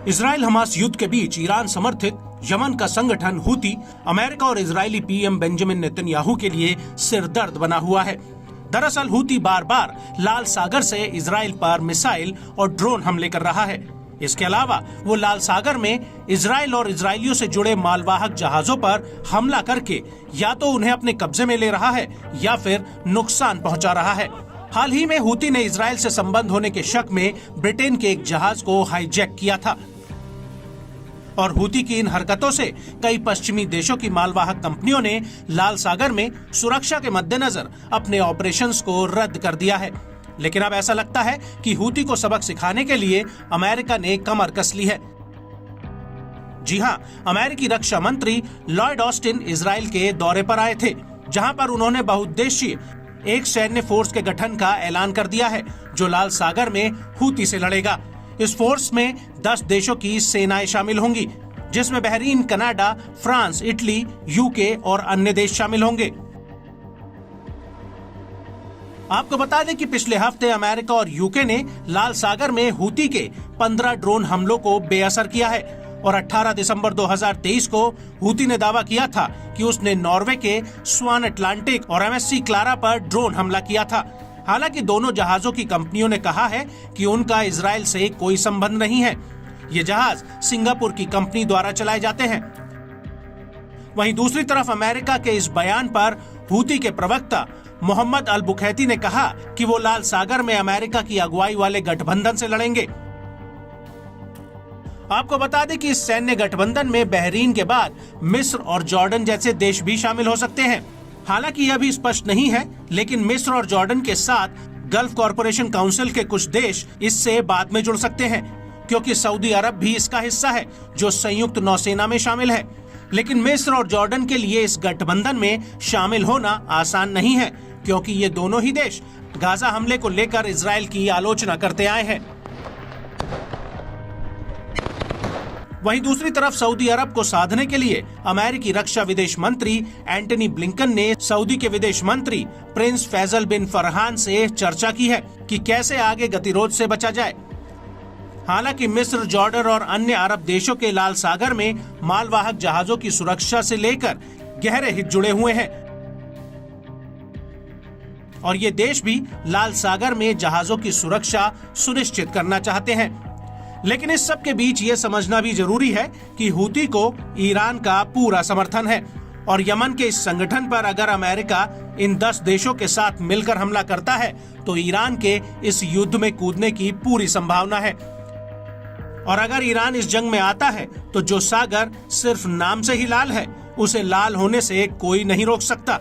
Israel Hamas युद्ध के बीच Iran समर्थित यमन का संगठन हूती अमेरिका और इजरायली पीएम बेंजामिन नेतन्याहू के लिए सिरदर्द बना हुआ है। दरअसल हूती बार बार लाल सागर से इजराइल पर मिसाइल और ड्रोन हमले कर रहा है। इसके अलावा वो लाल सागर में इजराइल और इजरायलियों से जुड़े मालवाहक जहाजों पर हमला करके या तो उन्हें अपने कब्जे में ले रहा है या फिर नुकसान पहुंचा रहा है। हाल ही में हूती ने इजराइल से संबंध होने के शक में ब्रिटेन के एक जहाज को हाईजैक किया था और हूती की इन हरकतों से कई पश्चिमी देशों की मालवाहक कंपनियों ने लाल सागर में सुरक्षा के मद्देनजर अपने ऑपरेशंस को रद्द कर दिया है। लेकिन अब ऐसा लगता है कि हूती को सबक सिखाने के लिए अमेरिका ने कमर कस ली है। जी हां, अमेरिकी रक्षा मंत्री लॉयड ऑस्टिन इजराइल के दौरे पर आए थे, जहां पर उन्होंने बहुउद्देशीय एक सैन्य फोर्स के गठन का ऐलान कर दिया है जो लाल सागर में हूती से लड़ेगा। इस फोर्स में 10 देशों की सेनाएं शामिल होंगी, जिसमें Bahrain, Canada, France, Italy, UK और अन्य देश शामिल होंगे। आपको बता दें कि पिछले हफ्ते अमेरिका और यूके ने लाल सागर में हूती के 15 ड्रोन हमलों को बेअसर किया है और 18 दिसंबर 2023 को हूती ने दावा किया था कि उसने नॉर्वे के स्वान अटलांटिक और एमएससी क्लारा पर ड्रोन हमला किया था। हालांकि दोनों जहाजों की कंपनियों ने कहा है कि उनका इजराइल से कोई संबंध नहीं है। ये जहाज सिंगापुर की कंपनी द्वारा चलाए जाते हैं। वहीं दूसरी तरफ अमेरिका के इस बयान पर हूती के प्रवक्ता मोहम्मद अल बुखैती ने कहा कि वो लाल सागर में अमेरिका की अगुवाई वाले गठबंधन से लड़ेंगे। आपको बता दें कि इस सैन्य गठबंधन में बहरीन के बाद मिस्र और जॉर्डन जैसे देश भी शामिल हो सकते हैं। हालांकि यह भी स्पष्ट नहीं है, लेकिन मिस्र और जॉर्डन के साथ गल्फ कॉरपोरेशन काउंसिल के कुछ देश इससे बाद में जुड़ सकते हैं, क्योंकि सऊदी अरब भी इसका हिस्सा है जो संयुक्त नौसेना में शामिल है। लेकिन मिस्र और जॉर्डन के लिए इस गठबंधन में शामिल होना आसान नहीं है, क्योंकि ये दोनों ही देश गाजा हमले को लेकर इजराइल की आलोचना करते आए हैं। वहीं दूसरी तरफ सऊदी अरब को साधने के लिए अमेरिकी रक्षा विदेश मंत्री एंटनी ब्लिंकन ने सऊदी के विदेश मंत्री प्रिंस फैसल बिन फरहान से चर्चा की है कि कैसे आगे गतिरोध से बचा जाए। हालांकि मिस्र, जॉर्डन और अन्य अरब देशों के लाल सागर में मालवाहक जहाजों की सुरक्षा से लेकर गहरे हित जुड़े हुए हैं और ये देश भी लाल सागर में जहाजों की सुरक्षा सुनिश्चित करना चाहते हैं। लेकिन इस सब के बीच ये समझना भी जरूरी है कि हूती को ईरान का पूरा समर्थन है और यमन के इस संगठन पर अगर अमेरिका इन 10 देशों के साथ मिलकर हमला करता है तो ईरान के इस युद्ध में कूदने की पूरी संभावना है। और अगर ईरान इस जंग में आता है तो जो सागर सिर्फ नाम से ही लाल है, उसे लाल होने से कोई नहीं रोक सकता।